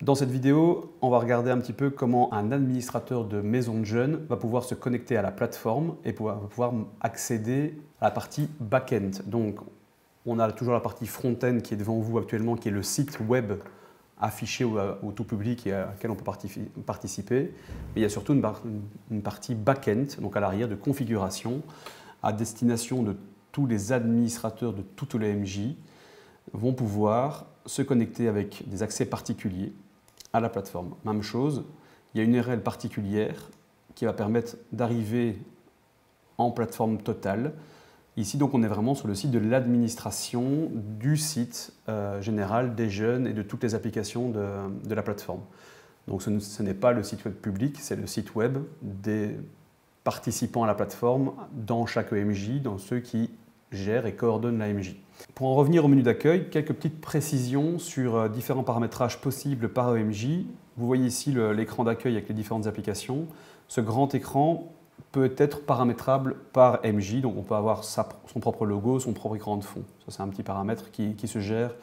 Dans cette vidéo, on va regarder un petit peu comment un administrateur de maison de jeunes va pouvoir se connecter à la plateforme et va pouvoir accéder à la partie back-end. Donc, on a toujours la partie front-end qui est devant vous actuellement, qui est le site web affiché au tout public et à laquelle on peut participer. Mais il y a surtout une partie back-end, donc à l'arrière, de configuration, à destination de tous les administrateurs de toutes les MJ vont pouvoir se connecter avec des accès particuliers à la plateforme. Même chose, il y a une URL particulière qui va permettre d'arriver en plateforme totale. Ici, donc, on est vraiment sur le site de l'administration du site général des jeunes et de toutes les applications de la plateforme. Donc, ce n'est pas le site web public, c'est le site web des participants à la plateforme dans chaque EMJ, dans ceux qui gèrent et coordonnent la MJ. Pour en revenir au menu d'accueil, quelques petites précisions sur différents paramétrages possibles par EMJ. Vous voyez ici l'écran d'accueil avec les différentes applications. Ce grand écran peut être paramétrable par MJ, donc on peut avoir son propre logo, son propre écran de fond. Ça, c'est un petit paramètre qui se gère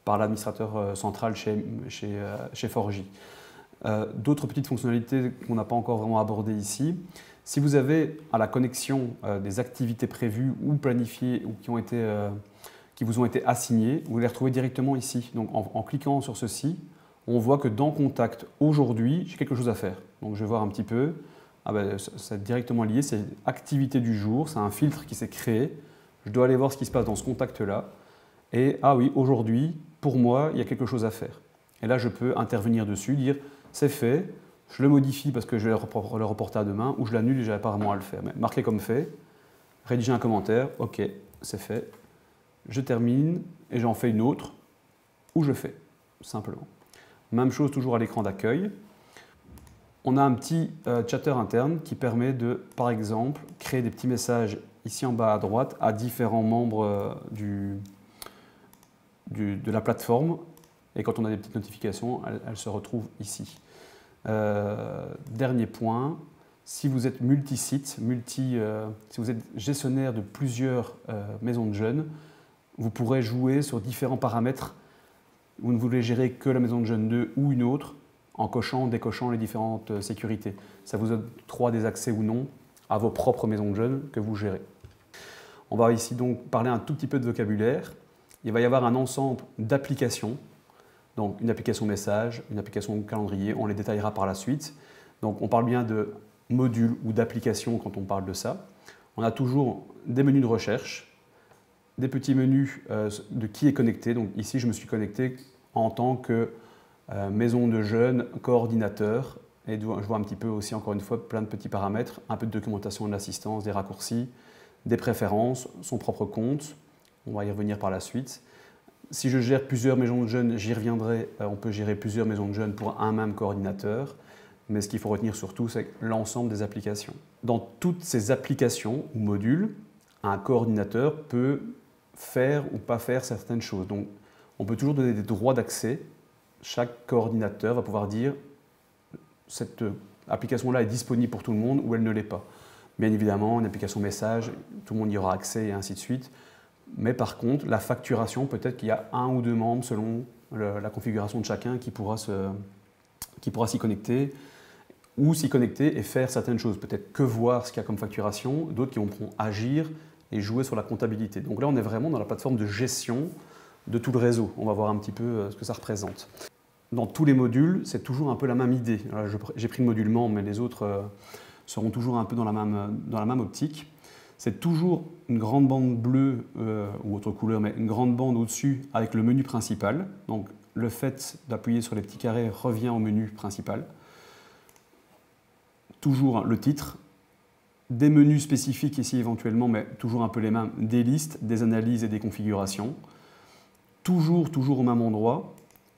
par l'administrateur central chez Forgy. D'autres petites fonctionnalités qu'on n'a pas encore vraiment abordées ici. Si vous avez à la connexion des activités prévues ou planifiées ou qui vous ont été assignées, vous les retrouvez directement ici. Donc en cliquant sur ceci, on voit que dans Contact, aujourd'hui, j'ai quelque chose à faire. Donc je vais voir un petit peu. Ah ben, c'est directement lié, c'est activité du jour, c'est un filtre qui s'est créé. Je dois aller voir ce qui se passe dans ce contact-là. Et ah oui, aujourd'hui, pour moi, il y a quelque chose à faire. Et là, je peux intervenir dessus, dire c'est fait, je le modifie parce que je vais le reporter à demain, ou je l'annule et je n'avais pas vraiment à le faire. Mais marquer comme fait, rédiger un commentaire, ok, c'est fait. Je termine et j'en fais une autre, ou je fais, simplement. Même chose toujours à l'écran d'accueil. On a un petit chatter interne qui permet de, par exemple, créer des petits messages ici en bas à droite à différents membres de la plateforme. Et quand on a des petites notifications, elles se retrouvent ici. Dernier point, si vous êtes multi-site, si vous êtes gestionnaire de plusieurs maisons de jeunes, vous pourrez jouer sur différents paramètres. Vous ne voulez gérer que la maison de jeunes 2 ou une autre, en cochant, décochant les différentes sécurités. Ça vous octroie des accès ou non à vos propres maisons de jeunes que vous gérez. On va ici donc parler un tout petit peu de vocabulaire. Il va y avoir un ensemble d'applications. Donc une application message, une application calendrier, on les détaillera par la suite. Donc on parle bien de modules ou d'applications quand on parle de ça. On a toujours des menus de recherche, des petits menus de qui est connecté. Donc ici je me suis connecté en tant que maison de jeunes, coordinateur, et je vois un petit peu aussi, encore une fois, plein de petits paramètres, un peu de documentation de l'assistance, des raccourcis, des préférences, son propre compte, on va y revenir par la suite. Si je gère plusieurs maisons de jeunes, j'y reviendrai, on peut gérer plusieurs maisons de jeunes pour un même coordinateur, mais ce qu'il faut retenir surtout, c'est l'ensemble des applications. Dans toutes ces applications ou modules, un coordinateur peut faire ou pas faire certaines choses. Donc, on peut toujours donner des droits d'accès. Chaque coordinateur va pouvoir dire cette application-là est disponible pour tout le monde ou elle ne l'est pas. Bien évidemment, une application message, tout le monde y aura accès et ainsi de suite. Mais par contre, la facturation, peut-être qu'il y a un ou deux membres selon la configuration de chacun qui pourra s'y connecter ou s'y connecter et faire certaines choses. Peut-être que voir ce qu'il y a comme facturation, d'autres qui pourront agir et jouer sur la comptabilité. Donc là, on est vraiment dans la plateforme de gestion de tout le réseau. On va voir un petit peu ce que ça représente. Dans tous les modules, c'est toujours un peu la même idée. J'ai pris le module membre, mais les autres seront toujours un peu dans la même optique. C'est toujours une grande bande bleue ou autre couleur, mais une grande bande au-dessus avec le menu principal. Donc le fait d'appuyer sur les petits carrés revient au menu principal. Toujours le titre, des menus spécifiques ici éventuellement, mais toujours un peu les mêmes, des listes, des analyses et des configurations. Toujours au même endroit,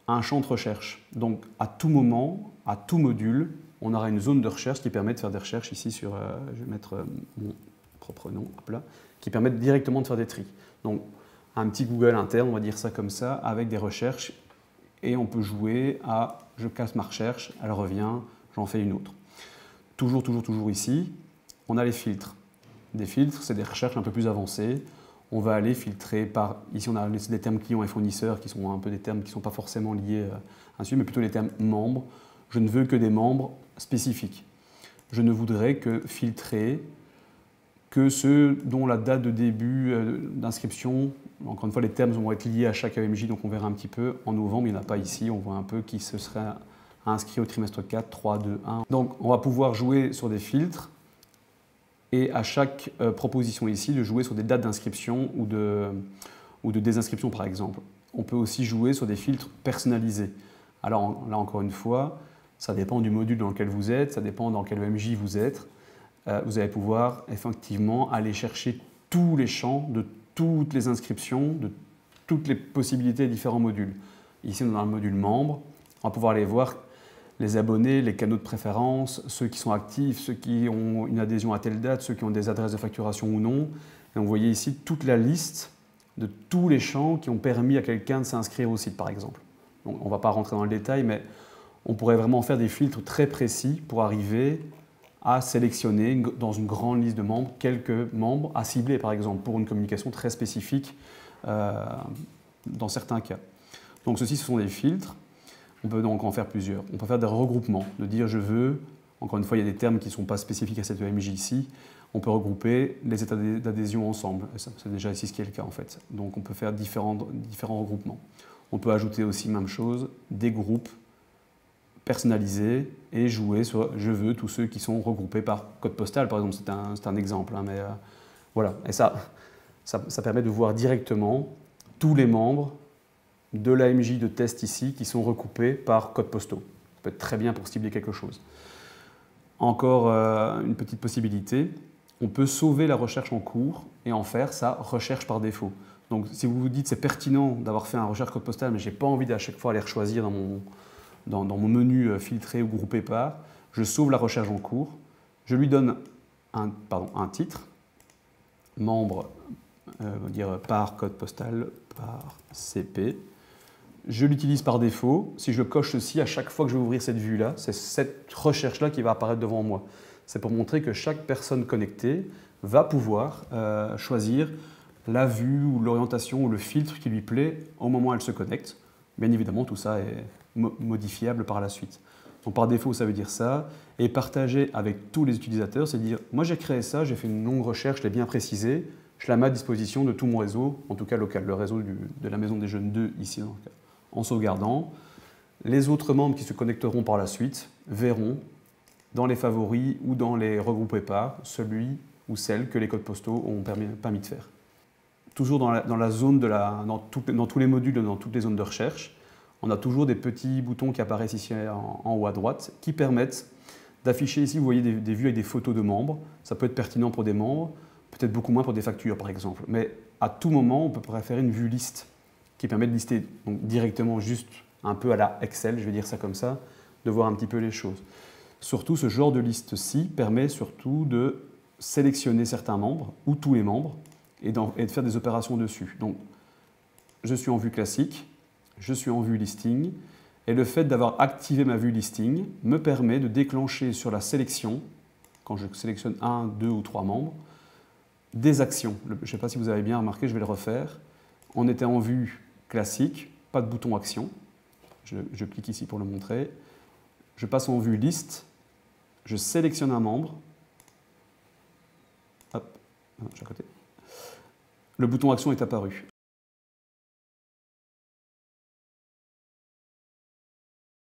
un champ de recherche. Donc à tout moment, à tout module, on aura une zone de recherche qui permet de faire des recherches ici sur, je vais mettre mon propre nom, hop là, qui permettent directement de faire des tris. Donc un petit Google interne, on va dire ça comme ça, avec des recherches, et on peut jouer à je casse ma recherche, elle revient, j'en fais une autre. Toujours ici, on a les filtres. Des filtres, c'est des recherches un peu plus avancées. on va aller filtrer par, ici on a des termes clients et fournisseurs qui sont un peu des termes qui ne sont pas forcément liés à un sujet, mais plutôt les termes membres. Je ne veux que des membres spécifiques. Je ne voudrais que filtrer que ceux dont la date de début d'inscription, encore une fois les termes vont être liés à chaque AMJ, donc on verra un petit peu. En novembre, il n'y en a pas ici, on voit un peu qui se serait inscrit au trimestre 4, 3, 2, 1. Donc on va pouvoir jouer sur des filtres et à chaque proposition ici de jouer sur des dates d'inscription ou de désinscription par exemple. On peut aussi jouer sur des filtres personnalisés. Alors là encore une fois, ça dépend du module dans lequel vous êtes, ça dépend dans quel EMJ vous êtes. Vous allez pouvoir effectivement aller chercher tous les champs de toutes les inscriptions, de toutes les possibilités des différents modules. Ici, on a le module membres. On va pouvoir aller voir les abonnés, les canaux de préférence, ceux qui sont actifs, ceux qui ont une adhésion à telle date, ceux qui ont des adresses de facturation ou non. Et vous voyez ici toute la liste de tous les champs qui ont permis à quelqu'un de s'inscrire au site, par exemple. Donc, on ne va pas rentrer dans le détail, mais on pourrait vraiment faire des filtres très précis pour arriver à sélectionner dans une grande liste de membres quelques membres à cibler, par exemple, pour une communication très spécifique dans certains cas. Donc ceci, ce sont des filtres. On peut donc en faire plusieurs. On peut faire des regroupements, de dire je veux, encore une fois, il y a des termes qui ne sont pas spécifiques à cette EMJ ici, on peut regrouper les états d'adhésion ensemble. C'est déjà ici ce qui est le cas en fait. Donc on peut faire différents regroupements. On peut ajouter aussi, même chose, des groupes personnalisés et jouer sur je veux tous ceux qui sont regroupés par code postal, par exemple, c'est un exemple. Hein, mais voilà, et ça permet de voir directement tous les membres de l'AMJ de test ici qui sont recoupés par code postaux. Ça peut être très bien pour cibler quelque chose. Encore une petite possibilité, on peut sauver la recherche en cours et en faire sa recherche par défaut. Donc si vous vous dites c'est pertinent d'avoir fait un recherche code postal mais je n'ai pas envie d'à chaque fois aller choisir dans mon menu filtré ou groupé par, je sauve la recherche en cours, je lui donne un titre, membre dire par code postal, par CP. Je l'utilise par défaut. Si je coche ceci, à chaque fois que je vais ouvrir cette vue-là, c'est cette recherche-là qui va apparaître devant moi. C'est pour montrer que chaque personne connectée va pouvoir choisir la vue ou l'orientation ou le filtre qui lui plaît au moment où elle se connecte. Bien évidemment, tout ça est modifiable par la suite. Donc par défaut, ça veut dire ça. Et partager avec tous les utilisateurs, c'est dire, moi j'ai créé ça, j'ai fait une longue recherche, je l'ai bien précisé, je la mets à disposition de tout mon réseau, en tout cas local, le réseau de la Maison des Jeunes 2 ici, en sauvegardant. Les autres membres qui se connecteront par la suite verront dans les favoris ou dans les regroupés par celui ou celle que les codes postaux ont permis de faire. Toujours dans la zone, dans tous les modules, dans toutes les zones de recherche, on a toujours des petits boutons qui apparaissent ici en haut à droite qui permettent d'afficher ici, vous voyez des vues avec des photos de membres. Ça peut être pertinent pour des membres, peut-être beaucoup moins pour des factures par exemple. Mais à tout moment, on peut préférer une vue liste qui permet de lister donc, directement juste un peu à la Excel, je vais dire ça comme ça, de voir un petit peu les choses. Surtout, ce genre de liste-ci permet surtout de sélectionner certains membres ou tous les membres et de faire des opérations dessus. Donc, je suis en vue classique, je suis en vue listing, et le fait d'avoir activé ma vue listing me permet de déclencher sur la sélection, quand je sélectionne 1, 2 ou 3 membres, des actions. Je ne sais pas si vous avez bien remarqué, je vais le refaire. On était en vue classique, pas de bouton action. Je clique ici pour le montrer. Je passe en vue liste, je sélectionne un membre. Hop, de chaque côté. Le bouton action est apparu.